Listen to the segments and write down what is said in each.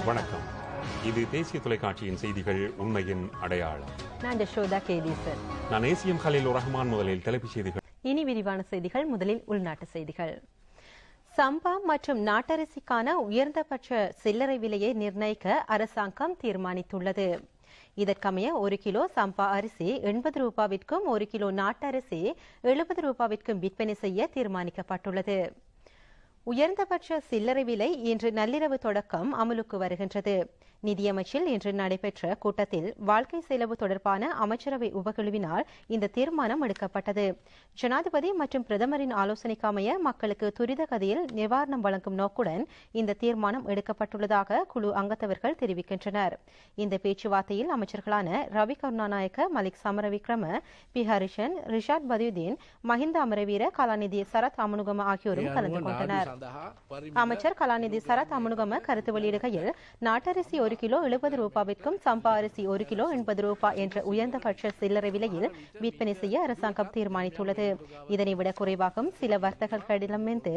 வணக்கம். இது தேசிய தொலைக்காட்சியின் செய்திகள். உண்மையின் அடையாளம். நான் யசோதா கேதீசன். நான் ஏசிஎம் கலீலுர் ரஹ்மான். முதலில் தலைப்புச் செய்திகள். இனி விரிவான செய்திகள். முதலில் உள்நாட்டு செய்திகள். சம்பா மற்றும் நாட்டரிசிக்கான உயர்ந்தபட்ச சில்லறை விலையை நிர்ணயிக்க அரசாங்கம் தீர்மானித்துள்ளது. இதற்கமைய 1 கிலோ சம்பா அரிசி 80 ரூபாவிற்கும் 1 கிலோ நாட்டரிசி 70 ரூபாவிற்கும் விற்பனை செய்ய தீர்மானிக்கப்பட்டுள்ளது. உயர்ந்தபட்ச சில்லறை விலை இன்று நள்ளிரவு தொடக்கம் அமலுக்கு வருகின்றது. நிதியமைச்சில் இன்று நடைபெற்ற கூட்டத்தில் வாழ்க்கை செலவு தொடர்பான அமைச்சரவை உபகுழுவினால் இந்த தீர்மானம் எடுக்கப்பட்டது. ஜனாதிபதி மற்றும் பிரதமரின் ஆலோசனைக்கு அமைய மக்களுக்கு துரித கதியில் நிவாரணம் வழங்கும் நோக்குடன் இந்த தீர்மானம் எடுக்கப்பட்டுள்ளதாக குழு அங்கத்தவர்கள் தெரிவிக்கின்றனர். இந்த பேச்சுவார்த்தையில் அமைச்சர்களான ரவி கருணாநாயக்க, மலிக் சமரவிக்ரம, பி ஹரிஷன், ரிஷாட் பதியுதீன், மஹிந்த அமரவீர, கலாநிதி சரத் அமுனுகம ஆகியோரும் கலந்து கொண்டனர். அமைச்சர் கலாநிதி சரத் அமுனுகம கருத்து வெளியிடுகையில், நாட்டரிசி 1 கிலோ 70 ரூபாவிற்கும் சம்பா அரிசி 1 கிலோ 80 ரூபாய் என்ற உயர்ந்தபட்ச சில்லறை விலையில் விற்பனை செய்ய அரசாங்கம் தீர்மானித்துள்ளது. இதனை விட குறைவாகும் சில வர்த்தகர்களிடமிருந்து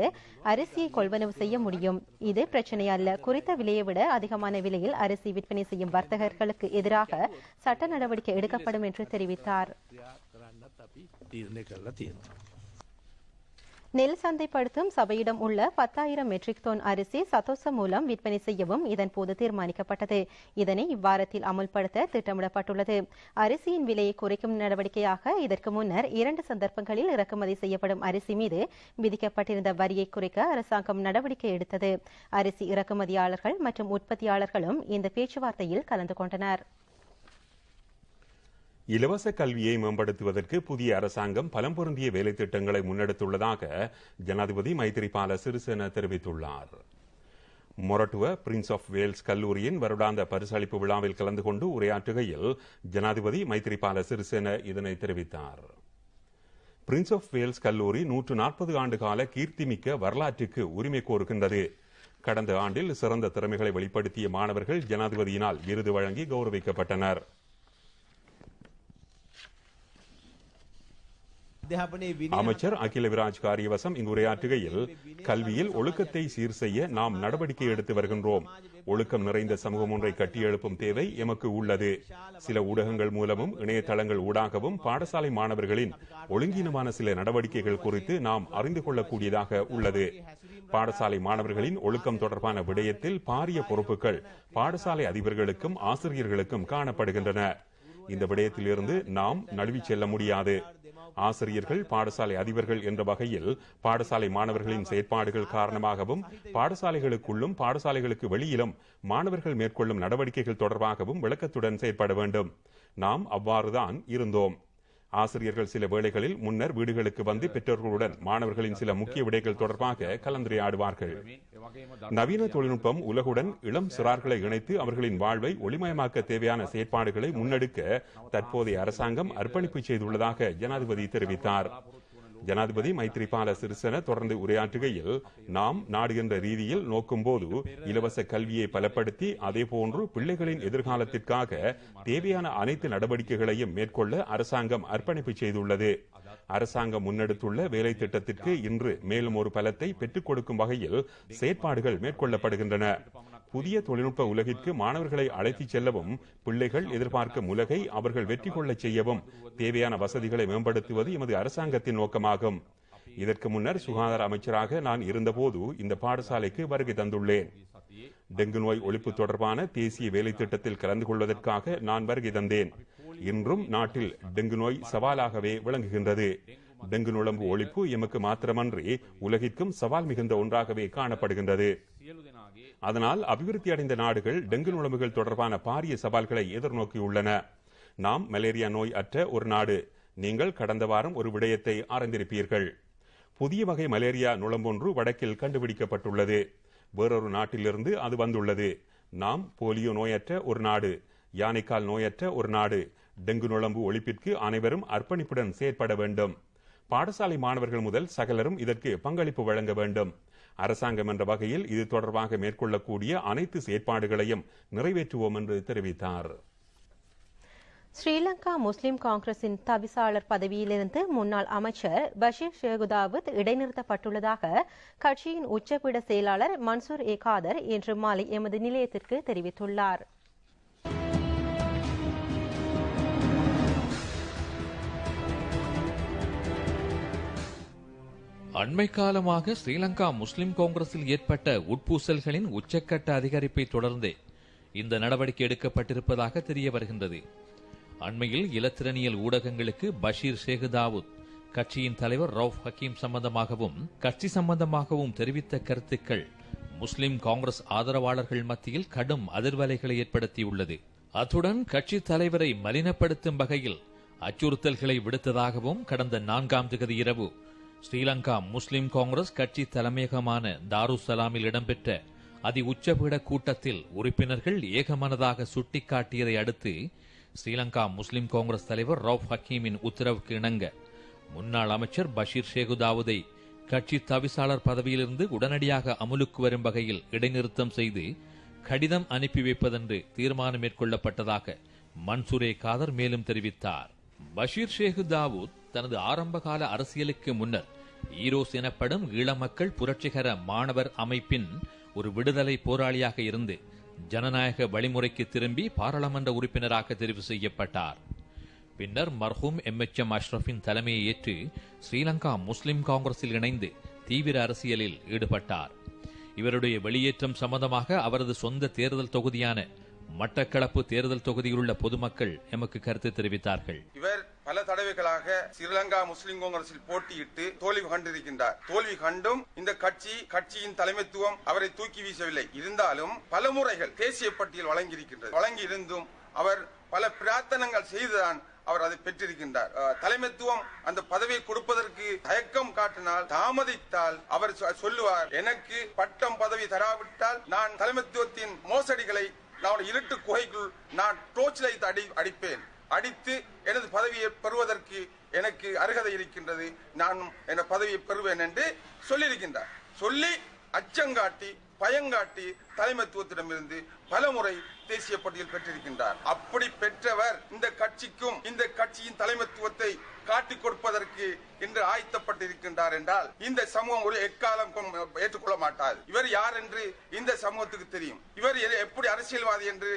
அரிசியை கொள்வனவு செய்ய முடியும். இது பிரச்சனை அல்ல. குறித்த விலையை விட அதிகமான விலையில் அரிசி விற்பனை செய்யும் வர்த்தகர்களுக்கு எதிராக சட்ட நடவடிக்கை எடுக்கப்படும் என்று தெரிவித்தார். நெல் சந்தைப்படுத்தும் சபையிடம் உள்ள 10,000 மெட்ரிக் டன் அரிசி சதோச மூலம் விற்பனை செய்யவும் இதன்போது தீர்மானிக்கப்பட்டது. இதனை இவ்வாரத்தில் அமுல்படுத்த திட்டமிடப்பட்டுள்ளது. அரிசியின் விலையை குறைக்கும் நடவடிக்கையாக இதற்கு முன்னர் 2 சந்தர்ப்பங்களில் இறக்குமதி செய்யப்படும் அரிசி மீது விதிக்கப்பட்டிருந்த வரியை குறைக்க அரசாங்கம் நடவடிக்கை எடுத்தது. அரிசி இறக்குமதியாளர்கள் மற்றும் உற்பத்தியாளர்களும் இந்த பேச்சுவார்த்தையில் கலந்து கொண்டனர். இலவச கல்வியை மேம்படுத்துவதற்கு புதிய அரசாங்கம் பலம் பொருந்திய வேலை திட்டங்களை முன்னெடுத்துள்ளதாக ஜனாதிபதி மைத்திரிபால சிறிசேன தெரிவித்துள்ளார். மொரட்டுவ பிரின்ஸ் ஆஃப் வேல்ஸ் கல்லூரியின் வருடாந்த பரிசளிப்பு விழாவில் கலந்து கொண்டு உரையாற்றுகையில் ஜனாதிபதி மைத்திரிபால சிறிசேன இதனை தெரிவித்தார். பிரின்ஸ் ஆஃப் வேல்ஸ் கல்லூரி 140 ஆண்டு கால கீர்த்திமிக்க வரலாற்றுக்கு உரிமை கோருகின்றது. கடந்த ஆண்டில் சிறந்த திறமைகளை வெளிப்படுத்திய மாணவர்கள் ஜனாதிபதியினால் விருது வழங்கி கௌரவிக்கப்பட்டனர். அமைச்சர் அகில விராஜ் காரியவசம் இங்கு உரையாற்றுகையில், கல்வியில் ஒழுக்கத்தை சீர் செய்ய நாம் நடவடிக்கை எடுத்து வருகின்றோம். ஒழுக்கம் நிறைந்த சமூகம் ஒன்றை கட்டியெழுப்பும் தேவை எமக்கு உள்ளது. சில ஊடகங்கள் மூலமும் இணையதளங்கள் ஊடாகவும் பாடசாலை மாணவர்களின் ஒழுங்கீனமான சில நடவடிக்கைகள் குறித்து நாம் அறிந்து கொள்ளக்கூடியதாக உள்ளது. பாடசாலை மாணவர்களின் ஒழுக்கம் தொடர்பான விடயத்தில் பாரிய பொறுப்புகள் பாடசாலை அதிபர்களுக்கும் ஆசிரியர்களுக்கும் காணப்படுகின்றன. இந்த விடயத்திலிருந்து நாம் நழுவி செல்ல முடியாது. ஆசிரியர்கள், பாடசாலை அதிபர்கள் என்ற வகையில் பாடசாலை மாணவர்களின் செயற்பாடுகள் காரணமாகவும் பாடசாலைகளுக்குள்ளும் பாடசாலைகளுக்கு வெளியிலும் மாணவர்கள் மேற்கொள்ளும் நடவடிக்கைகள் தொடர்பாகவும் விளக்கத்துடன் செயற்பட வேண்டும். நாம் அவ்வாறுதான் இருந்தோம். ஆசிரியர்கள் சில வேளைகளில் முன்னர் வீடுகளுக்கு வந்து பெற்றோர்களுடன் மாணவர்களின் சில முக்கிய விடயங்கள் தொடர்பாக கலந்துரையாடுவார்கள். நவீன தொழில்நுட்பம் உலகுடன் இளம் சிறார்களை இணைத்து அவர்களின் வாழ்வை ஒளிமயமாக்க தேவையான செயற்பாடுகளை முன்னெடுக்க தற்போதைய அரசாங்கம் அர்ப்பணிப்பு செய்துள்ளதாக ஜனாதிபதி தெரிவித்தார். ஜனாதிபதி மைத்திரிபால சிறிசேன தொடர்ந்து உரையாற்றுகையில், நாம் நாடு என்ற ரீதியில் நோக்கும்போது இலவச கல்வியை பலப்படுத்தி அதேபோன்று பிள்ளைகளின் எதிர்காலத்திற்காக தேவையான அனைத்து நடவடிக்கைகளையும் மேற்கொள்ள அரசாங்கம் அர்ப்பணிப்பு செய்துள்ளது. அரசாங்கம் முன்னெடுத்துள்ள வேலை திட்டத்திற்கு இன்று மேலும் ஒரு பலத்தை பெற்றுக் கொடுக்கும் வகையில் செயற்பாடுகள் மேற்கொள்ளப்படுகின்றன. புதிய தொழில்நுட்ப உலகிற்கு மாணவர்களை அழைத்துச் செல்லவும், பிள்ளைகள் எதிர்பார்க்கும் உலகை அவர்கள் வெற்றி கொள்ள செய்யவும் தேவையான வசதிகளை மேம்படுத்துவது எமது அரசாங்கத்தின் நோக்கமாகும். இதற்கு முன்னர் சுகாதார அமைச்சராக நான் இருந்தபோது இந்த பாடசாலைக்கு வருகை தந்துள்ளேன். டெங்கு நோய் ஒழிப்பு தொடர்பான தேசிய வேலை திட்டத்தில் கலந்து கொள்வதற்காக நான் வருகை தந்தேன். இன்றும் நாட்டில் டெங்கு நோய் சவாலாகவே விளங்குகின்றது. டெங்கு நுழம்பு ஒழிப்பு எமக்கு மாத்திரமன்றி உலகிற்கும் சவால் மிகுந்த ஒன்றாகவே காணப்படுகின்றது. அதனால் அபிவிருத்தி அடைந்த நாடுகள் டெங்கு நுழம்புகள் தொடர்பான பாரிய சவால்களை எதிர்நோக்கியுள்ளன. நாம் மலேரியா நோய் அற்ற ஒரு நாடு. நீங்கள் கடந்த வாரம் ஒரு விடயத்தை அறிந்திருப்பீர்கள். புதிய வகை மலேரியா நுழம்பொன்று வடக்கில் கண்டுபிடிக்கப்பட்டுள்ளது. வேறொரு நாட்டிலிருந்து அது வந்துள்ளது. நாம் போலியோ நோயற்ற ஒரு நாடு, யானைக்கால் நோயற்ற ஒரு நாடு. டெங்கு நுழம்பு ஒழிப்பிற்கு அனைவரும் அர்ப்பணிப்புடன் செயற்பட வேண்டும். பாடசாலை மாணவர்கள் முதல் சகலரும் இதற்கு பங்களிப்பு வழங்க வேண்டும். அரசாங்கம் என்ற வகையில் இது தொடர்பாக மேற்கொள்ளக்கூடிய அனைத்து செயற்பாடுகளையும் நிறைவேற்றுவோம் என்று தெரிவித்தார். ஸ்ரீலங்கா முஸ்லிம் காங்கிரசின் தவிசாளர் பதவியிலிருந்து முன்னாள் அமைச்சர் பஷீர் ஷேகுதாவுத் இடைநிறுத்தப்பட்டுள்ளதாக கட்சியின் உச்சபீட செயலாளர் மன்சூர் ஏ காதர் இன்று மாலை எமது நிலையத்திற்கு தெரிவித்துள்ளார். அண்மை காலமாக ஸ்ரீலங்கா முஸ்லிம் காங்கிரஸில் ஏற்பட்ட உட்பூசல்களின் உச்சக்கட்ட அதிகரிப்பை தொடர்ந்தே இந்த நடவடிக்கை எடுக்கப்பட்டிருப்பதாக தெரிய வருகின்றது. அண்மையில் இலத்திரனியல் ஊடகங்களுக்கு பஷீர் ஷேகுதாவுத் கட்சியின் தலைவர் ரவுப் ஹக்கீம் சம்பந்தமாகவும் கட்சி சம்பந்தமாகவும் தெரிவித்த கருத்துக்கள் முஸ்லிம் காங்கிரஸ் ஆதரவாளர்கள் மத்தியில் கடும் அதிர்வலைகளை ஏற்படுத்தியுள்ளது. அத்துடன் கட்சி தலைவரை மலினப்படுத்தும் வகையில் அச்சுறுத்தல்களை விடுத்ததாகவும் கடந்த 4ஆம் தேதி இரவு ஸ்ரீலங்கா முஸ்லிம் காங்கிரஸ் கட்சி தலைமையகமான தாருசலாமில் இடம்பெற்ற அதி உச்சபீட கூட்டத்தில் உறுப்பினர்கள் ஏகமனதாக சுட்டிக்காட்டியதை அடுத்து ஸ்ரீலங்கா முஸ்லிம் காங்கிரஸ் தலைவர் ரவுப் ஹக்கீமின் உத்தரவுக்கு இணங்க முன்னாள் அமைச்சர் பஷீர் ஷேகுதாவுதை கட்சி தவிசாளர் பதவியிலிருந்து உடனடியாக அமுலுக்கு வரும் வகையில் இடைநிறுத்தம் செய்து கடிதம் அனுப்பி வைப்பதென்று தீர்மானம் மேற்கொள்ளப்பட்டதாக மன்சூர் ஏ காதர் மேலும் தெரிவித்தார். பஷீர் ஷேகுதாவுத் தனது ஆரம்பகால அரசியலுக்கு முன்னர் ஈரோஸ் எனப்படும் ஈழ மக்கள் புரட்சிகர மாணவர் அமைப்பின் ஒரு விடுதலை போராளியாக இருந்து ஜனநாயக வழிமுறைக்கு திரும்பி பாராளுமன்ற உறுப்பினராக தெரிவு செய்யப்பட்டார். பின்னர் மர்ஹூம் MHM அஷ்ரஃபின் தலைமையை ஏற்று ஸ்ரீலங்கா முஸ்லிம் காங்கிரஸில் இணைந்து தீவிர அரசியலில் ஈடுபட்டார். இவருடைய வெளியேற்றம் சம்பந்தமாக அவரது சொந்த தேர்தல் தொகுதியான மட்டக்களப்பு தேர்தல் தொகுதியில் உள்ள பொதுமக்கள் எமக்கு கருத்து தெரிவித்தார்கள். இவர் பல தடவைகளாக ஸ்ரீலங்கா முஸ்லிம் காங்கிரஸில் போட்டியிட்டு தோல்வி கண்டிருக்கின்றார். தோல்வி கண்டும் இந்த கட்சியின் தலைமைத்துவம் அவரை தூக்கி வீசவில்லை. இருந்தாலும் பல முறைகள் தேசிய பட்டியல் வழங்கியிருக்கின்றது. வழங்கியிருந்தும் அவர் பல பிரார்த்தனைகள் செய்துதான் அவர் அதை பெற்றிருக்கின்றார். தலைமைத்துவம் அந்த பதவியை கொடுப்பதற்கு தயக்கம் காட்டினால், தாமதித்தால் அவர் சொல்லுவார், எனக்கு பட்டம் பதவி தராவிட்டால் நான் தலைமைத்துவத்தின் மோசடிகளை நான் இருட்டு குகைக்குள் நான் டோர்ச் லைட் அடிப்பேன், அடித்து எனது பதவியை பெறுவதற்கு எனக்கு அருகதை இருக்கின்றது, நான் என் பதவியை பெறுவேன் என்று சொல்லியிருக்கின்றார். சொல்லி அச்சங்காட்டி பயங்காட்டி தலைமைத்துவத்திடமிருந்து பல முறை தேசிய பட்டியல் பெற்றிருக்கின்றார். அப்படி பெற்றவர் இந்த கட்சிக்கும் இந்த கட்சியின் தலைமைத்துவத்தை காட்டிக் கொடுப்பதற்கு இன்று ஆயத்தப்பட்டிருக்கின்றார் என்றால் இந்த சமூகம் ஒரு எக்காலம் ஏற்றுக்கொள்ள மாட்டாது. இவர் யார் என்று இந்த சமூகத்துக்கு தெரியும். இவர் எப்படி அரசியல்வாதி என்று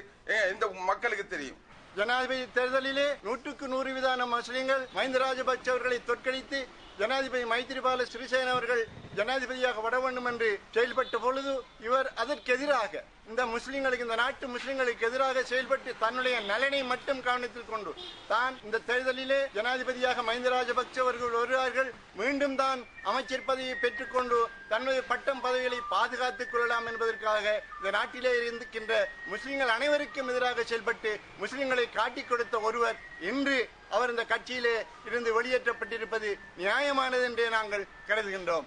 இந்த மக்களுக்கு தெரியும். ஜனாதிபதி தேர்தலிலே 100% முஸ்லிம்கள் மஹிந்த ராஜபக்ச அவர்களை தோற்கடித்து ஜனாதிபதி மைத்திரிபால சிறிசேன அவர்கள் ஜனாதிபதியாக வர வேண்டும் என்று செயல்பட்ட பொழுது இவர் அதற்கு எதிராக இந்த முஸ்லிம்களுக்கு, இந்த நாட்டு முஸ்லிம்களுக்கு எதிராக செயல்பட்டு தன்னுடைய நலனை மட்டும் கவனத்தில் கொண்டு தான் இந்த தேர்தலிலே ஜனாதிபதியாக மஹிந்த ராஜபக்ச அவர்கள் வருவார்கள், மீண்டும் தான் அமைச்சர் பதவியை பெற்றுக்கொண்டு தன்னுடைய பட்டம் பதவிகளை பாதுகாத்துக் கொள்ளலாம் என்பதற்காக இந்த நாட்டிலே இருக்கின்ற முஸ்லிம்கள் அனைவருக்கும் எதிராக செயல்பட்டு முஸ்லிம்களை காட்டிக் கொடுத்த ஒருவர் இன்று அவர் இந்த கட்சியிலே இருந்து வெளியேற்றப்பட்டிருப்பது நியாயமானது என்றே நாங்கள் கருதுகின்றோம்.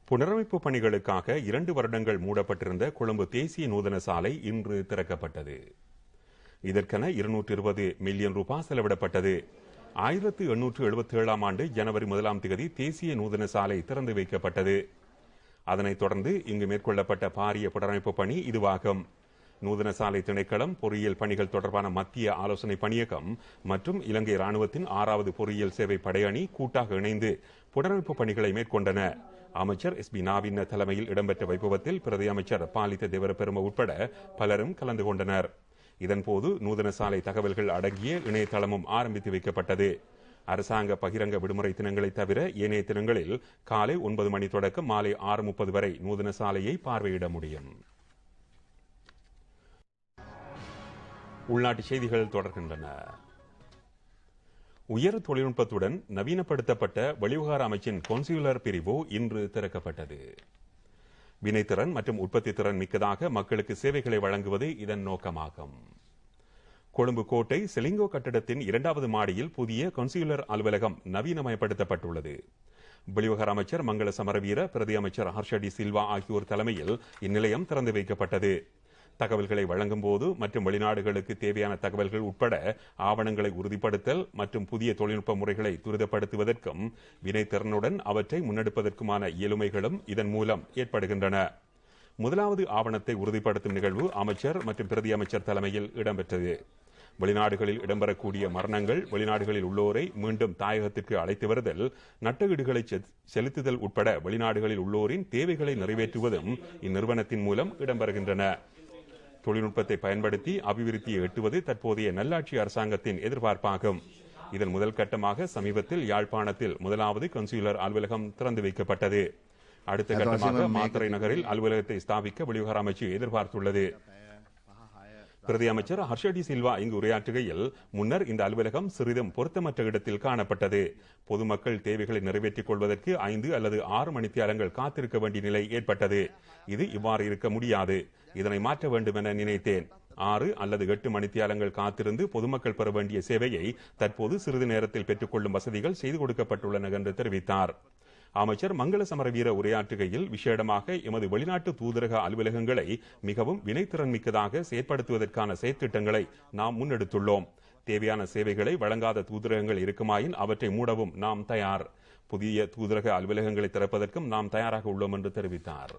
புனரமைப்பு பணிகளுக்காக 2 வருடங்கள் மூடப்பட்டிருந்த கொழும்பு தேசிய நூதன சாலை இன்று திறக்கப்பட்டது. இதற்கென 220 மில்லியன் ரூபாய் செலவிடப்பட்டது. 1877ஆம் ஆண்டு ஜனவரி 1ஆம் தேதி தேசிய நூதன சாலை திறந்து வைக்கப்பட்டது. அதனைத் தொடர்ந்து இங்கு மேற்கொள்ளப்பட்ட பாரிய புனரமைப்பு பணி இதுவாகும். நூதன சாலை திணைக்களம், பொறியியல் பணிகள் தொடர்பான மத்திய ஆலோசனை பணியகம் மற்றும் இலங்கை ராணுவத்தின் 6வது பொறியியல் சேவை படையணி கூட்டாக இணைந்து புனரமைப்பு பணிகளை மேற்கொண்டன. அமைச்சர் SB நாவின் தலைமையில் இடம்பெற்ற வைபவத்தில் பிரதி அமைச்சர் பாலித்த தேவரபெரும உட்பட பலரும் கலந்து கொண்டனர். இதன்போது நூதன சாலை தகவல்கள் அடங்கிய இணையதளமும் ஆரம்பித்து வைக்கப்பட்டது. அரசாங்க பகிரங்க விடுமுறை தினங்களை தவிர ஏனைய தினங்களில் காலை 9 மணி தொடக்கம் மாலை 6:30 வரை நூதன சாலையை பார்வையிட முடியும். உள்நாட்டு செய்திகள் தொடர்கின்றன. உயர் தொழில்நுட்பத்துடன் நவீனப்படுத்தப்பட்ட வெளிவிவகார அமைச்சின் கொன்சியுலர் பிரிவு இன்று திறக்கப்பட்டது. வினைத்திறன் மற்றும் உற்பத்தி திறன் மிக்கதாக மக்களுக்கு சேவைகளை வழங்குவது இதன் நோக்கமாகும். கொழும்பு கோட்டை செலிங்கோ கட்டடத்தின் 2வது மாடியில் புதிய கொன்சியுலர் அலுவலகம் நவீனமயப்படுத்தப்பட்டுள்ளது. வெளிவிவகார அமைச்சர் மங்கள சமரவீர, பிரதி அமைச்சர் ஹர்ஷடி சில்வா ஆகியோர் தலைமையில் இந்நிலையம் திறந்து வைக்கப்பட்டது. தகவல்களை வழங்கும் போது மற்றும் வெளிநாடுகளுக்கு தேவையான தகவல்கள் உட்பட ஆவணங்களை உறுதிப்படுத்தல் மற்றும் புதிய தொழில்நுட்ப முறைகளை முதலாவது ஆவணத்தை உறுதிப்படுத்தும் நிகழ்வு அமைச்சர் மற்றும் பிரதி அமைச்சர் தலைமையில் இடம்பெற்றது. வெளிநாடுகளில் இடம்பெறக்கூடிய மரணங்கள், வெளிநாடுகளில் உள்ளோரை மீண்டும் தாயகத்திற்கு அழைத்து வருதல், நட்டஈடுகளை செலுத்துதல் உட்பட வெளிநாடுகளில் உள்ளோரின் தேவைகளை நிறைவேற்றுவதும் இந்நிறுவனத்தின் மூலம் இடம்பெறுகின்றன. தொழில்நுட்பத்தை பயன்படுத்தி அபிவிருத்தியை எட்டுவது தற்போதைய நல்லாட்சி அரசாங்கத்தின் எதிர்பார்ப்பாகும். இதன் முதல் கட்டமாக சமீபத்தில் யாழ்ப்பாணத்தில் முதலாவது கன்சூலர் அலுவலகம் திறந்து வைக்கப்பட்டது. அடுத்த கட்டமாக மாத்தறை நகரில் அலுவலகத்தை ஸ்தாபிக்க வெளிவிவகார அமைச்சு எதிர்பார்த்துள்ளது. பிரதி அமைச்சர் ஹர்ஷடி சில்வா இங்கு உரையாற்றுகையில், முன்னர் இந்த அலுவலகம் சிறிதும் பொருத்தமற்ற இடத்தில் காணப்பட்டது. பொதுமக்கள் தேவைகளை நிறைவேற்றிக் கொள்வதற்கு 5 அல்லது 6 மணித்தியாலங்கள் காத்திருக்க வேண்டிய நிலை ஏற்பட்டது. இது இவ்வாறு இருக்க முடியாது. இதனை மாற்ற வேண்டும் என நினைத்தேன். 6 அல்லது 8 மணித்தியாலங்கள் காத்திருந்து பொதுமக்கள் பெற வேண்டிய சேவையை தற்போது சிறிது நேரத்தில் பெற்றுக்கொள்ளும் வசதிகள் செய்து கொடுக்கப்பட்டுள்ளன என்று தெரிவித்தார். அமைச்சர் மங்கள சமரவீர உரையாற்றுகையில், விசேடமாக எமது வெளிநாட்டு தூதரக அலுவலகங்களை மிகவும் வினைத்திறன் மிக்கதாக செயற்படுத்துவதற்கான செயற்திட்டங்களை நாம் முன்னெடுத்துள்ளோம். தேவையான சேவைகளை வழங்காத தூதரகங்கள் இருக்குமாயின் அவற்றை மூடவும் நாம் தயார். புதிய தூதரக அலுவலகங்களை திறப்பதற்கும் நாம் தயாராக உள்ளோம் என்று தெரிவித்தார்.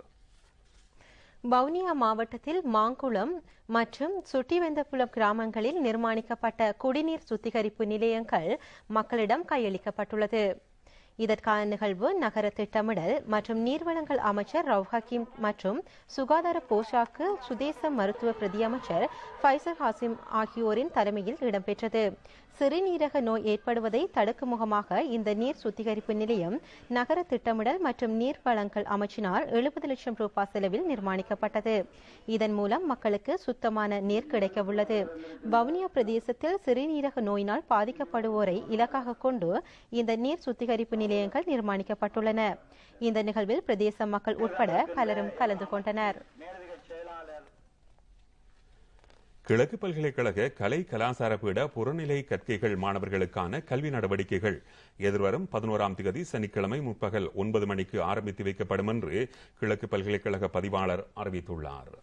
வவுனியா மாவட்டத்தில் மாங்குளம் மற்றும் சுட்டிவெந்தபுலம் கிராமங்களில் நிர்மாணிக்கப்பட்ட குடிநீர் சுத்திகரிப்பு நிலையங்கள் மக்களிடம் கையளிக்கப்பட்டுள்ளது. இதற்கான நிகழ்வு நகர திட்டமிடல் மற்றும் நீர்வளங்கள் அமைச்சர் ரவுப் ஹக்கீம் மற்றும் சுகாதார போஷாக்கு சுதேச மருத்துவ பிரதி அமைச்சர் ஃபைசல் ஹாசிம் ஆகியோரின் தலைமையில் இடம்பெற்றது. சிறுநீரக நோய் ஏற்படுவதை தடுக்கும் முகமாக இந்த நீர் சுத்திகரிப்பு நிலையம் நகர திட்டமிடல் மற்றும் நீர்வளங்கள் அமைச்சினால் 70 லட்சம் ரூபாய் செலவில் நிர்மாணிக்கப்பட்டது. இதன் மூலம் மக்களுக்கு சுத்தமான நீர் கிடைக்க உள்ளது. வவுனியா பிரதேசத்தில் சிறுநீரக நோயினால் பாதிக்கப்படுவோரை இலக்காக கொண்டு இந்த நீர் சுத்திகரிப்பு நிலையங்கள் நிர்மாணிக்கப்பட்டுள்ளன. இந்த நிகழ்வில் பிரதேச மக்கள் உட்பட பலரும் கலந்து கொண்டனர். கிழக்கு பல்கலைக்கழக கலை கலாசார பீட புறநிலை கற்கைகள் மாணவர்களுக்கான கல்வி நடவடிக்கைகள் எதிர்வரும் 11ஆம் தேதி சனிக்கிழமை முற்பகல் 9 மணிக்கு ஆரம்பித்து வைக்கப்படும் என்று கிழக்கு பல்கலைக்கழக பதிவாளர் அறிவித்துள்ளார்.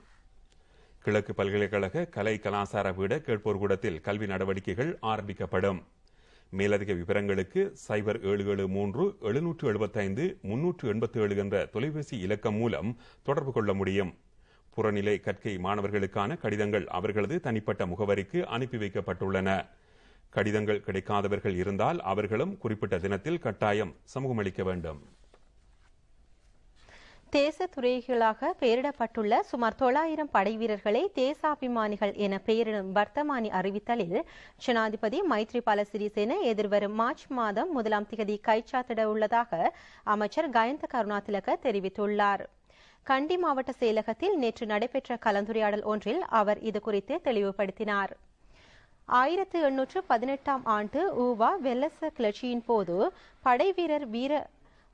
கிழக்கு பல்கலைக்கழக கலை கலாசார பீட கேட்போர் கூடத்தில் கல்வி நடவடிக்கைகள் ஆரம்பிக்கப்படும். மேலதிக விவரங்களுக்கு 0773 775 387 என்ற தொலைபேசி இலக்கம் மூலம் தொடர்பு கொள்ள முடியும். புறநிலை கற்கை மாணவர்களுக்கான கடிதங்கள் அவர்களது தனிப்பட்ட முகவரிக்கு அனுப்பி வைக்கப்பட்டுள்ளன. கடிதங்கள் கிடைக்காதவர்கள் இருந்தால் அவர்களும் குறிப்பிட்ட தினத்தில் கட்டாயம் சமூகமளிக்க வேண்டும். தேச துறைகளாக பெயரிடப்பட்டுள்ள சுமார் 900 படை வீரர்களை தேசாபிமானிகள் என பெயரிடும் வர்த்தமானி அறிவித்தலில் ஜனாதிபதி மைத்ரிபால சிறிசேன எதிர்வரும் மார்ச் மாதம் 1ஆம் தேதி கைச்சாத்திட உள்ளதாக அமைச்சர் கயந்த கருணாதிலக தெரிவித்துள்ளார். கண்டி மாவட்ட செயலகத்தில் நேற்று நடைபெற்ற கலந்துரையாடல் ஒன்றில் அவர் இது குறித்து தெளிவுபடுத்தினார். 1818ஆம் ஆண்டு ஊவா வெல்லச கிளர்ச்சியின் போது படை வீரர் வீர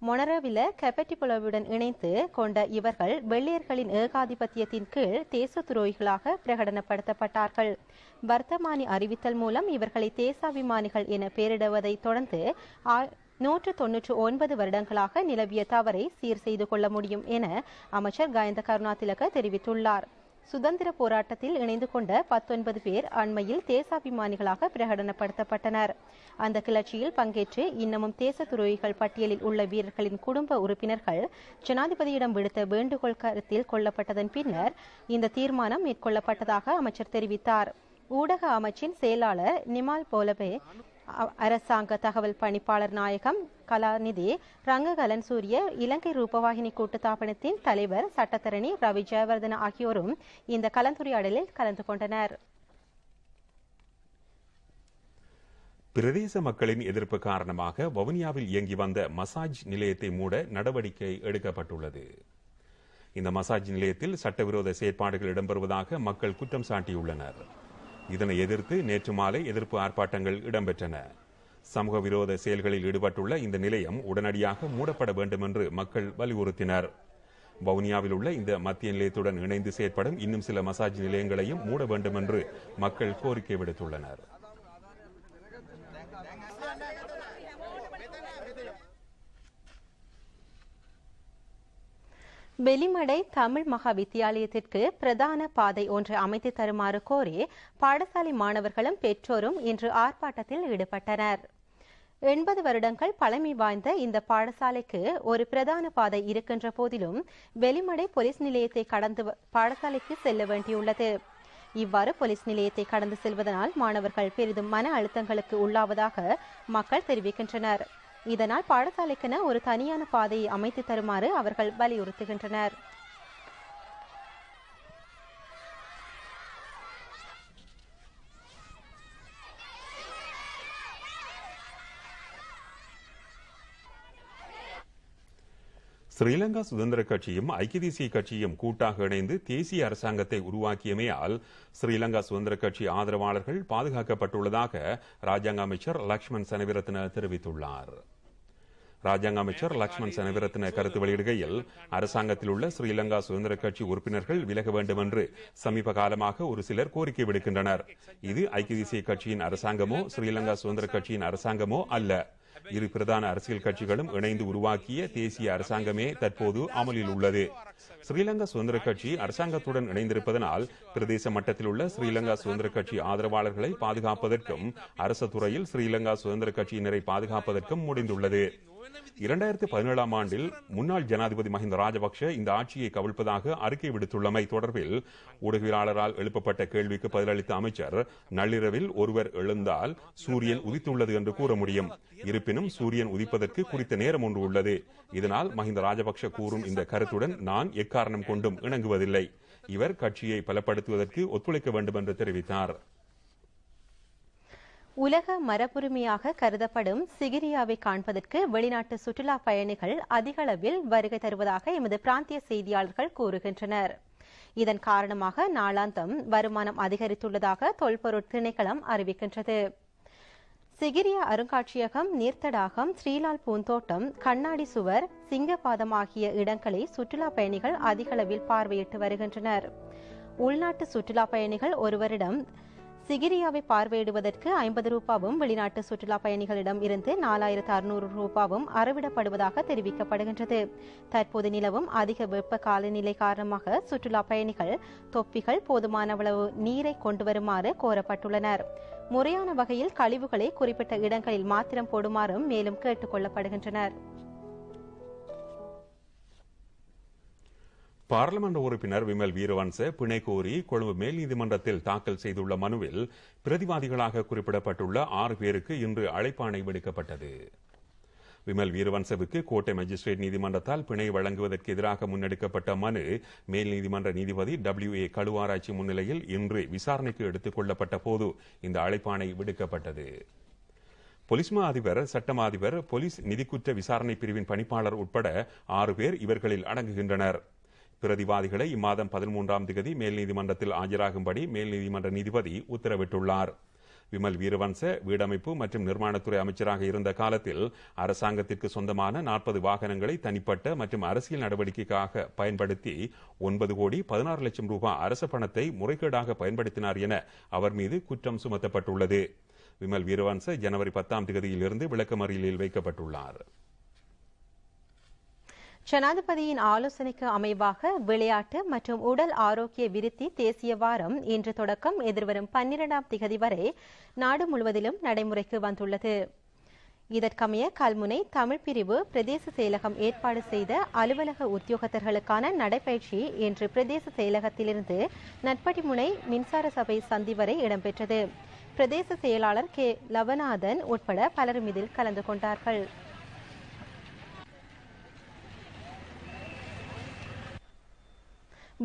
மொனரவில கெபட்டிபுலவுடன் இணைந்து கொண்ட இவர்கள் வெள்ளையர்களின் ஏகாதிபத்தியத்தின் கீழ் தேச துரோகிகளாக பிரகடனப்படுத்தப்பட்டார்கள். வர்த்தமானி அறிவித்தல் மூலம் இவர்களை தேசாபிமானிகள் என பெயரிடுவதை தொடர்ந்து 199 வருடங்களாக நிலவிய தவறை சீர் செய்து கொள்ள முடியும் என அமைச்சர் கயந்த கருணாதிலக தெரிவித்துள்ளார். சுதந்திர போராட்டத்தில் இணைந்து கொண்ட 19 பேர் அண்மையில் தேசாபிமானிகளாக பிரகடனப்படுத்தப்பட்டனர். அந்த கிளர்ச்சியில் பங்கேற்று இன்னமும் தேச துரோகிகள் பட்டியலில் உள்ள வீரர்களின் குடும்ப உறுப்பினர்கள் ஜனாதிபதியிடம் விடுத்த வேண்டுகோள் கருத்தில் கொள்ளப்பட்டதன் பின்னர் இந்த தீர்மானம் மேற்கொள்ளப்பட்டதாக அமைச்சர் தெரிவித்தார். ஊடக அமைச்சின் செயலாளர் நிமால் போலவே அரசாங்க தகவல் பணிப்பாளர் நாயகம் கலாநிதி ரங்ககலன் சூரிய, இலங்கை ரூபவாகினி கூட்டுத்தாபனத்தின் தலைவர் சட்டத்தரணி ரவி ஜெயவர்தன ஆகியோரும் இந்த கலந்துரையாடலில் கலந்து கொண்டனர். பிரதேச மக்களின் எதிர்ப்பு காரணமாக வவுனியாவில் இயங்கி வந்த மசாஜ் நிலையத்தை மூட நடவடிக்கை எடுக்கப்பட்டுள்ளது. இந்த மசாஜ் நிலையத்தில் சட்டவிரோத செயற்பாடுகள் இடம்பெறுவதாக மக்கள் குற்றம் சாட்டியுள்ளனர். இதனை எதிர்த்து நேற்று மாலை எதிர்ப்பு ஆர்ப்பாட்டங்கள் இடம்பெற்றன. சமூக விரோத செயல்களில் ஈடுபட்டுள்ள இந்த நிலையம் உடனடியாக மூடப்பட வேண்டும் என்று மக்கள் வலியுறுத்தினர். வவுனியாவில் உள்ள இந்த மத்திய நிலையத்துடன் இணைந்து செயற்படும் இன்னும் சில மசாஜ் நிலையங்களையும் மூட வேண்டும் என்று மக்கள் கோரிக்கை விடுத்துள்ளனர். வெளிமடை தமிழ் மகா வித்தியாலயத்திற்கு பிரதான பாதை ஒன்றை அமைத்து தருமாறு கோரி பாடசாலை மாணவர்களும் பெற்றோரும் இன்று ஆர்ப்பாட்டத்தில் ஈடுபட்டனர். 80 வருடங்கள் பழமை வாய்ந்த இந்த பாடசாலைக்கு ஒரு பிரதான பாதை இருக்கின்ற போதிலும் வெளிமடை போலீஸ் நிலையத்தை கடந்து பாடசாலைக்கு செல்ல வேண்டியுள்ளது. இவ்வாறு போலீஸ் நிலையத்தை கடந்து செல்வதனால் மாணவர்கள் பெரிதும் மன அழுத்தங்களுக்கு உள்ளாவதாக மக்கள் தெரிவிக்கின்றனர். இதனால் பாடசாலைக்கென ஒரு தனியான பாதையை அமைத்து தருமாறு அவர்கள் வலியுறுத்துகின்றனர். ஸ்ரீலங்கா சுதந்திர கட்சியும் ஐக்கிய தேசிய கட்சியும் கூட்டாக இணைந்து தேசிய அரசாங்கத்தை உருவாக்கியமையால் ஸ்ரீலங்கா சுதந்திர கட்சி ஆதரவாளர்கள் பாதுகாக்கப்பட்டுள்ளதாக ராஜாங்க அமைச்சர் லக்ஷ்மன் சனவிரத்ன தெரிவித்துள்ளார். ராஜாங்க அமைச்சர் லக்ஷ்மன் சனவிரத்ன கருத்து வெளியிடுகையில் அரசாங்கத்தில் உள்ள ஸ்ரீலங்கா சுதந்திர கட்சி உறுப்பினர்கள் விலக வேண்டும் என்று சமீப காலமாக ஒரு சிலர் கோரிக்கை விடுக்கின்றனர். இது ஐக்கிய தேசிய கட்சியின் அரசாங்கமோ ஸ்ரீலங்கா சுதந்திர கட்சியின் அரசாங்கமோ அல்ல. இரு பிரதான அரசியல் கட்சிகளும் இணைந்து உருவாக்கிய தேசிய அரசாங்கமே தற்போது அமலில் உள்ளது. ஸ்ரீலங்கா சுதந்திர கட்சி அரசாங்கத்துடன் இணைந்திருப்பதனால் பிரதேச மட்டத்தில் உள்ள ஸ்ரீலங்கா சுதந்திர கட்சி ஆதரவாளர்களை பாதுகாப்பதற்கும் அரசு துறையில் ஸ்ரீலங்கா சுதந்திர கட்சியினரை பாதுகாப்பதற்கும் முடிந்துள்ளது. 2017 ஆண்டில் முன்னாள் ஜனாதிபதி மஹிந்த ராஜபக்ஷ இந்த ஆட்சியை கவிழ்ப்பதாக அறிக்கை விடுத்துள்ளமை தொடர்பில் ஊடகவியலாளரால் எழுப்பப்பட்ட கேள்விக்கு பதிலளித்த அமைச்சர், நள்ளிரவில் ஒருவர் எழுந்தால் சூரியன் உதித்துள்ளது என்று கூற முடியும். இருப்பினும் சூரியன் உதிப்பதற்கு குறித்த நேரம் ஒன்று உள்ளது. இதனால் மஹிந்த ராஜபக்ஷ கூறும் இந்த கருத்துடன் நான் எக்காரணம் கொண்டும் இணங்குவதில்லை. இவர் கட்சியை பலப்படுத்துவதற்கு ஒத்துழைக்க வேண்டும் என்று தெரிவித்தார். உலக மரபுரிமையாக கருதப்படும் சிகிரியாவை காண்பதற்கு வெளிநாட்டு சுற்றுலா பயணிகள் அதிக அளவில் வருகை தருவதாக எமது பிராந்திய செய்தியாளர்கள் கூறுகின்றனர். இதன் காரணமாக நாளாந்தம் வருமானம் அதிகரித்துள்ளதாக தொல்பொருட் திணைக்களம் அறிவிக்கின்றது. சிகிரியா அருங்காட்சியகம், நீர்த்தடாகம், ஸ்ரீலால் பூந்தோட்டம், கண்ணாடி சுவர், சிங்கபாதம் ஆகிய இடங்களை சுற்றுலா பயணிகள் அதிக அளவில் பார்வையிட்டு வருகின்றனர். உள்நாட்டு சுற்றுலா பயணிகள் ஒருவரிடம் சிகிரியாவை பார்வையிடுவதற்கு 50 ரூபாவும் வெளிநாட்டு சுற்றுலா பயணிகளிடம் இருந்து 4600 ரூபாவும் அறவிடப்படுவதாக தெரிவிக்கப்படுகின்றது. தற்போது நிலவும் அதிக வெப்ப காலநிலை காரணமாக சுற்றுலா பயணிகள் தொப்பிகள், போதுமான அளவு நீரை கொண்டு வருமாறு கோரப்பட்டுள்ளனர். முறையான வகையில் கழிவுகளை குறிப்பிட்ட இடங்களில் மாத்திரம் போடுமாறும் மேலும் கேட்டுக் கொள்ளப்படுகின்றனர். பாராளுமன்ற உறுப்பினர் விமல் வீரவன்ச பிணை கோரி கொழும்பு மேல் நீதிமன்றத்தில் தாக்கல் செய்துள்ள மனுவில் பிரதிவாதிகளாக குறிப்பிடப்பட்டுள்ள 6 பேருக்கு இன்று அழைப்பாணை விடுக்கப்பட்டது. விமல் வீரவன்சவுக்கு கோட்டை மேஜிஸ்ட்ரேட் நீதிமன்றத்தால் பிணை வழங்குவதற்கு எதிராக முன்னெடுக்கப்பட்ட மனு மேல் நீதிமன்ற நீதிபதி WA கழுவாராய்ச்சி முன்னிலையில் இன்று விசாரணைக்கு எடுத்துக் கொள்ளப்பட்ட போது இந்த அழைப்பாணை விடுக்கப்பட்டது. போலீஸ் மா அதிபர், சட்டமா அதிபர், போலீஸ் நிதிக்குற்ற விசாரணை பிரிவின் பணிப்பாளர் உட்பட 6 பேர் இவர்களில் அடங்குகின்றனர். பிரதிவாதிகளை இம்மாதம் 13ஆம் தேதி மேல் நீதிமன்றத்தில் ஆஜராகும்படி மேல் நீதிமன்ற நீதிபதி உத்தரவிட்டுள்ளார். விமல் வீரவன்ச வீடமைப்பு மற்றும் நிர்மாணத்துறை அமைச்சராக இருந்த காலத்தில் அரசாங்கத்திற்கு சொந்தமான 40 வாகனங்களை தனிப்பட்ட மற்றும் அரசியல் நடவடிக்கைக்காக பயன்படுத்தி 9 கோடி 16 லட்சம் ரூபாய் அரச பணத்தை முறைகேடாக பயன்படுத்தினார் என அவர் மீது குற்றம் சுமத்தப்பட்டுள்ளது. விமல் வீரவன்ச ஜனவரி 10ஆம் தேதியிலிருந்து விளக்கமறியலில் வைக்கப்பட்டுள்ளார். ஜனாதிபதியின் ஆலோசனைக்கு அமைவாக விளையாட்டு மற்றும் உடல் ஆரோக்கிய விருத்தி தேசிய வாரம் இன்று தொடக்கம் எதிர்வரும் 12ஆம் திகதி வரை நாடு முழுவதிலும் நடைமுறைக்கு வந்துள்ளது. இதற்கமைய கல்முனை தமிழ் பிரிவு பிரதேச செயலகம் ஏற்பாடு செய்த அலுவலக உத்தியோகத்தர்களுக்கான நடைபயிற்சி இன்று பிரதேச செயலகத்திலிருந்து நட்படிமுனை மின்சார சபை சந்தி வரை இடம்பெற்றது. பிரதேச செயலாளர் கே லவநாதன் உட்பட பலரும் இதில் கலந்து கொண்டார்கள்.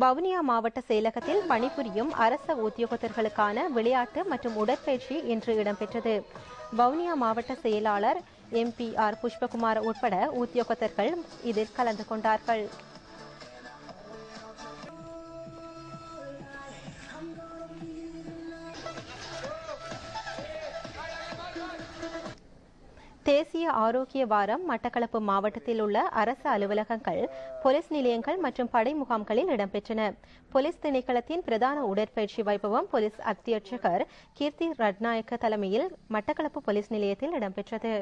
வவுனியா மாவட்ட செயலகத்தில் பணிபுரியும் அரச உத்தியோகத்தர்களுக்கான விளையாட்டு மற்றும் உடற்பயிற்சி இன்று இடம்பெற்றது. வவுனியா மாவட்ட செயலாளர் MPR புஷ்பகுமார் உட்பட உத்தியோகத்தர்கள் இதில் கலந்து கொண்டார்கள். தேசிய ஆரோக்கிய வாரம் மட்டக்களப்பு மாவட்டத்தில் உள்ள அரசு அலுவலகங்கள், போலீஸ் நிலையங்கள் மற்றும் படை முகாம்களில் இடம்பெற்றன. போலீஸ் திணைக்களத்தின் பிரதான உடற்பயிற்சி வைபவம் போலீஸ் அத்தியட்சகர் கீர்த்தி ரட்நாயக்க தலைமையில் மட்டக்களப்பு போலீஸ் நிலையத்தில் இடம்பெற்றது.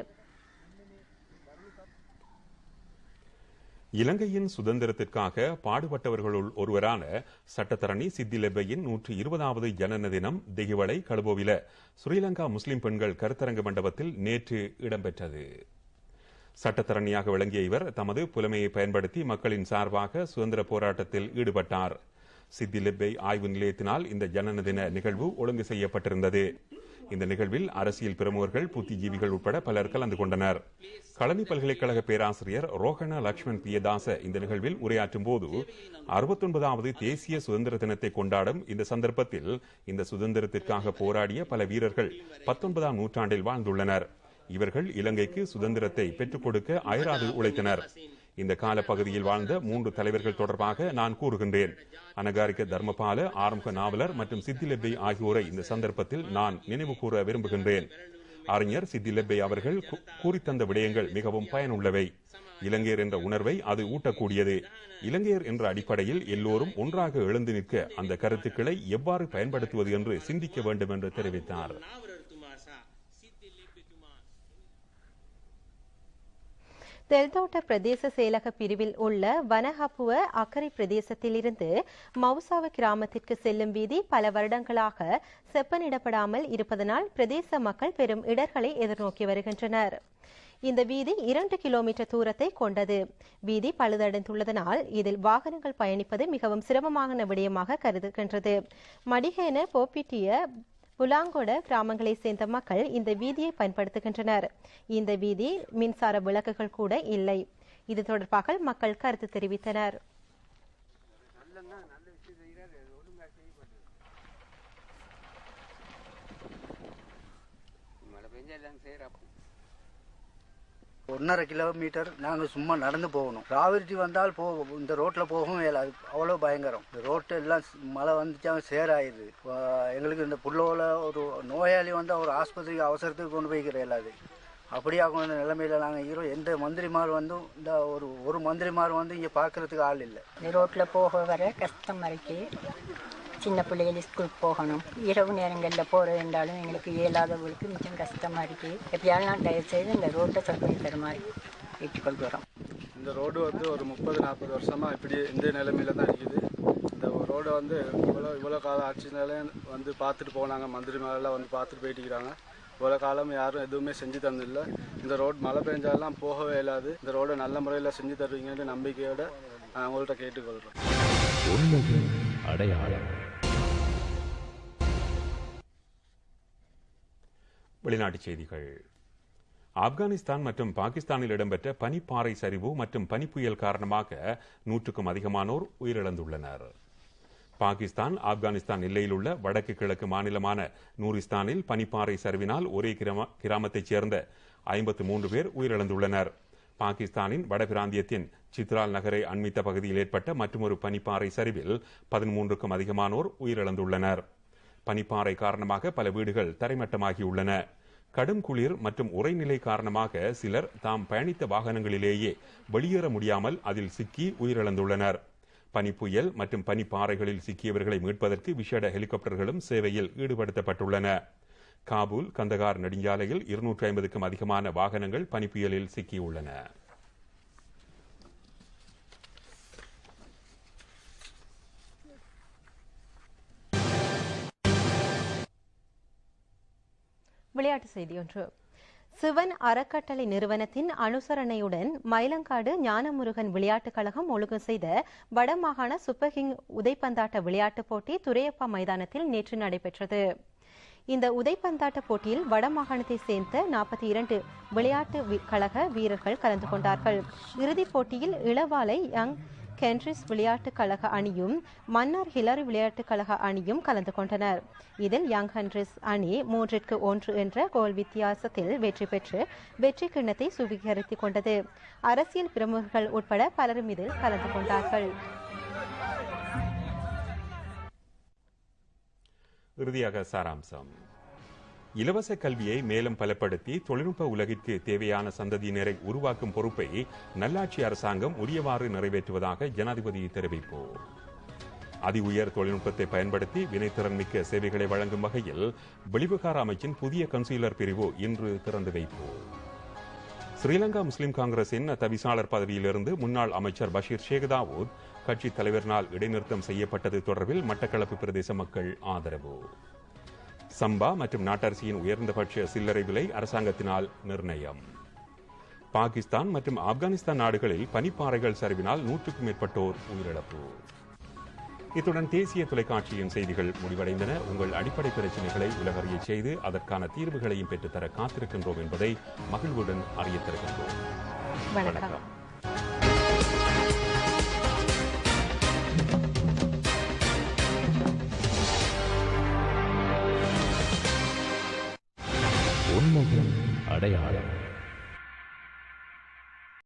இலங்கையின் சுதந்திரத்திற்காக பாடுபட்டவர்களுள் ஒருவரான சட்டத்தரணி சித்தி லெப்பையின் 120வது ஜனன தினம் திகிவளை கழுபோவில ஸ்ரீலங்கா முஸ்லிம் பெண்கள் கருத்தரங்கு மண்டபத்தில் நேற்று இடம்பெற்றது. சட்டத்தரணியாக விளங்கிய இவர் தமது புலமையை பயன்படுத்தி மக்களின் சார்பாக சுதந்திர போராட்டத்தில் ஈடுபட்டார். சித்தி லெப்பை ஆய்வு நிலையத்தினால் இந்த ஜனன தின நிகழ்வு ஒழுங்கு செய்யப்பட்டிருந்தது. இந்த நிகழ்வில் அரசியல் பிரமுகர்கள், புத்திஜீவிகள் உட்பட பலர் கலந்து கொண்டனர். களனி பல்கலைக்கழக பேராசிரியர் ரோஹண லக்ஷ்மண் பிரியதாச இந்த நிகழ்வில் உரையாற்றும் போது 69வது தேசிய சுதந்திர தினத்தை கொண்டாடும் இந்த சந்தர்ப்பத்தில் இந்த சுதந்திரத்திற்காக போராடிய பல வீரர்கள் 19ஆம் நூற்றாண்டில் வாழ்ந்துள்ளனர். இவர்கள் இலங்கைக்கு சுதந்திரத்தை பெற்றுக் கொடுக்க அயராது உழைத்தனர். இந்த காலப்பகுதியில் வாழ்ந்த 3 தலைவர்கள் தொடர்பாக நான் கூறுகின்றேன். அனகாரிக தர்மபால, ஆரம்ப நாவலர் மற்றும் சித்தி லெப்பை ஆகியோரை இந்த சந்தர்ப்பத்தில் நான் நினைவு கூற விரும்புகின்றேன். அறிஞர் சித்தி லெப்பை அவர்கள் கூறித்தந்த விடயங்கள் மிகவும் பயனுள்ளவை. இலங்கையர் என்ற உணர்வை அது ஊட்டக்கூடியது. இலங்கையர் என்ற அடிப்படையில் எல்லோரும் ஒன்றாக எழுந்து நிற்க அந்த கருத்துக்களை எவ்வாறு பயன்படுத்துவது என்று சிந்திக்க வேண்டும் என்று தெரிவித்தார். தெல்தோட்ட பிரதேச செயலக பிரிவில் உள்ள வனஹப்புவ அக்கரை பிரதேசத்திலிருந்து மவுசாவ கிராமத்திற்கு செல்லும் வீதி பல வருடங்களாக செப்பனிடப்படாமல் இருப்பதனால் பிரதேச மக்கள் பெரும் இடர்களை எதிர்நோக்கி வருகின்றனர். இந்த வீதி 2 கிலோமீட்டர் தூரத்தை கொண்டது. வீதி பழுதடைந்துள்ளதனால் இதில் வாகனங்கள் பயணிப்பது மிகவும் சிரமமான விடயமாக கருதுகின்றது. மடிகேன, போப்பிட்டிய, புலாங்கொட கிராமங்களை சேர்ந்த மக்கள் இந்த வீதியை பயன்படுத்துகின்றனர். இந்த வீதி மின்சார விளக்குகள் கூட இல்லை. இது தொடர்பாக மக்கள் கருத்து தெரிவித்தனர். ஒன்றரை கிலோமீட்டர் நாங்கள் சும்மா நடந்து போகணும். ராவிரிட்டி வந்தால் இந்த ரோட்டில் போகவும் இயலாது, அவ்வளோ பயங்கரம். இந்த ரோட்டு எல்லாம் மழை வந்துச்சா சேராயிடுது. எங்களுக்கு இந்த புள்ளோவில் ஒரு நோயாளி வந்தால் ஒரு ஆஸ்பத்திரிக்கு அவசரத்துக்கு கொண்டு போய்க்கிற இயலாது. அப்படியாகும் இந்த நிலைமையில் நாங்கள் எந்த மந்திரிமார் வந்து இந்த ஒரு மந்திரிமார் வந்து இங்கே பார்க்கறதுக்கு ஆள் இல்லை. இந்த ரோட்டில் போக வர கஷ்டமாக இருக்கு. சின்ன பிள்ளைகள் ஸ்கூலுக்கு போகணும். இரவு நேரங்களில் போகிறது என்றாலும் எங்களுக்கு இயலாதவர்களுக்கு மிகவும் கஷ்டமாக இருக்குது. எப்படியாவது நான் தயவு செய்து இந்த ரோட்டை சர்வீஸ் தருமாறு ஏற்றுக்கொள்கிறோம். இந்த ரோடு வந்து ஒரு 30-40 வருஷமாக இப்படி இந்த நிலைமையில தான் இருக்குது. இந்த ரோடை வந்து இவ்வளோ கால ஆட்சினாலே வந்து பார்த்துட்டு போனாங்க. மந்திரி மேலாம் வந்து பார்த்துட்டு போயிட்டுக்கிறாங்க. இவ்வளோ காலம் யாரும் எதுவுமே செஞ்சு தந்ததில்லை. இந்த ரோடு மழை பெஞ்சாலாம் போகவே இல்லாது. இந்த ரோடை நல்ல முறையில் செஞ்சு தருவீங்கன்னு நம்பிக்கையோடு நான் உங்கள்கிட்ட கேட்டுக்கொள்கிறேன். வெளிநாட்டுச் செய்திகள். ஆப்கானிஸ்தான் மற்றும் பாகிஸ்தானில் இடம்பெற்ற பனிப்பாறை சரிவு மற்றும் பனிப்புயல் காரணமாக 100க்கும் அதிகமானோர் உயிரிழந்துள்ளனர். பாகிஸ்தான் ஆப்கானிஸ்தான் எல்லையில் உள்ள வடக்கு கிழக்கு மாநிலமான நூரிஸ்தானில் பனிப்பாறை சரிவினால் ஒரே கிராமத்தைச் சேர்ந்த 53 பேர் உயிரிழந்துள்ளனர். பாகிஸ்தானின் வடபிராந்தியத்தின் சித்ரால் நகரை அண்மித்த பகுதியில் ஏற்பட்ட மற்றொரு பனிப்பாறை சரிவில் 13க்கும் அதிகமானோர் உயிரிழந்துள்ளனர். பனிப்பாறை காரணமாக பல வீடுகள் தரைமட்டமாகியுள்ளன. கடும் குளிர் மற்றும் உறைநிலை காரணமாக சிலர் தாம் பயணித்த வாகனங்களிலேயே வெளியேற முடியாமல் அதில் சிக்கி உயிரிழந்துள்ளனர். பனிப்புயல் மற்றும் பனிப்பாறைகளில் சிக்கியவர்களை மீட்பதற்கு விசேட ஹெலிகாப்டர்களும் சேவையில் ஈடுபடுத்தப்பட்டுள்ளன. காபூல் கந்தகார் நெடுஞ்சாலையில் 250க்கும் அதிகமான வாகனங்கள் பனிப்புயலில் சிக்கியுள்ளன. விளையாட்டு செய்தி ஒன்று. சிவன் அறக்கட்டளை நிறுவனத்தின் அனுசரணையுடன் மயிலங்காடு ஞானமுருகன் விளையாட்டுக் கழகம் ஒழுங்கு செய்த வடமாகாண சூப்பர் கிங் உதைப்பந்தாட்ட விளையாட்டுப் போட்டி துரையப்பா மைதானத்தில் நேற்று நடைபெற்றது. இந்த உதைப்பந்தாட்ட போட்டியில் வடமாகாணத்தை சேர்ந்த 42 விளையாட்டு கழக வீரர்கள் கலந்து கொண்டார்கள். இறுதிப் போட்டியில் இளவாலை யங் கென்ட்ரிஸ் விளையாட்டுக் கழக அணியும் மன்னார் ஹிலரி விளையாட்டுக் கழக அணியும் கலந்து கொண்டனர். இதில் யங் கென்ட்ரிஸ் அணி 3-1 என்ற கோல் வித்தியாசத்தில் வெற்றி பெற்று வெற்றி கிண்ணத்தை சுவீகரித்துக் கொண்டது. அரசியல் பிரமுகர்கள் உட்பட பலரும் இதில் கலந்து கொண்டார்கள். இறுதியாக சாராம்சம். இலவச கல்வியை மேலும் பலப்படுத்தி தொழில்நுட்ப உலகிற்கு தேவையான சந்ததியினரை உருவாக்கும் பொறுப்பை நல்லாட்சி அரசாங்கம் உரியவாறு நிறைவேற்றுவதாக ஜனாதிபதி தெரிவிப்பு. அதி உயர் தொழில்நுட்பத்தை பயன்படுத்தி வினைத்திறன் மிக்க சேவைகளை வழங்கும் வகையில் வெளிவிகார அமைச்சின் புதிய கன்சூலர் பிரிவு இன்று திறந்து வைப்பு. ஸ்ரீலங்கா முஸ்லிம் காங்கிரசின் தவிசாளர் பதவியிலிருந்து முன்னாள் அமைச்சர் பஷீர் ஷேக்தாவூத் கட்சித் தலைவரினால் இடைநிறுத்தம் செய்யப்பட்டது தொடர்பில் மட்டக்களப்பு பிரதேச மக்கள் ஆதரவு. சம்பா மற்றும் நாட்டரசியின் உயர்ந்தபட்ச சில்லறை விலை அரசாங்கத்தினால் நிர்ணயம். பாகிஸ்தான் மற்றும் ஆப்கானிஸ்தான் நாடுகளில் பனிப்பாறைகள் சரிவினால் 100க்கும் மேற்பட்டோர் உயிரிழப்பு. இத்துடன் தேசிய தொலைக்காட்சியின் செய்திகள் முடிவடைந்தன. உங்கள் அடிப்படை பிரச்சனைகளை உலகறிய செய்து அதற்கான தீர்வுகளையும் பெற்றுத்தர காத்திருக்கின்றோம் என்பதை மகிழ்வுடன் அறியத் தருகின்றோம். வணக்கம். உண்மையின் அடையாளம்.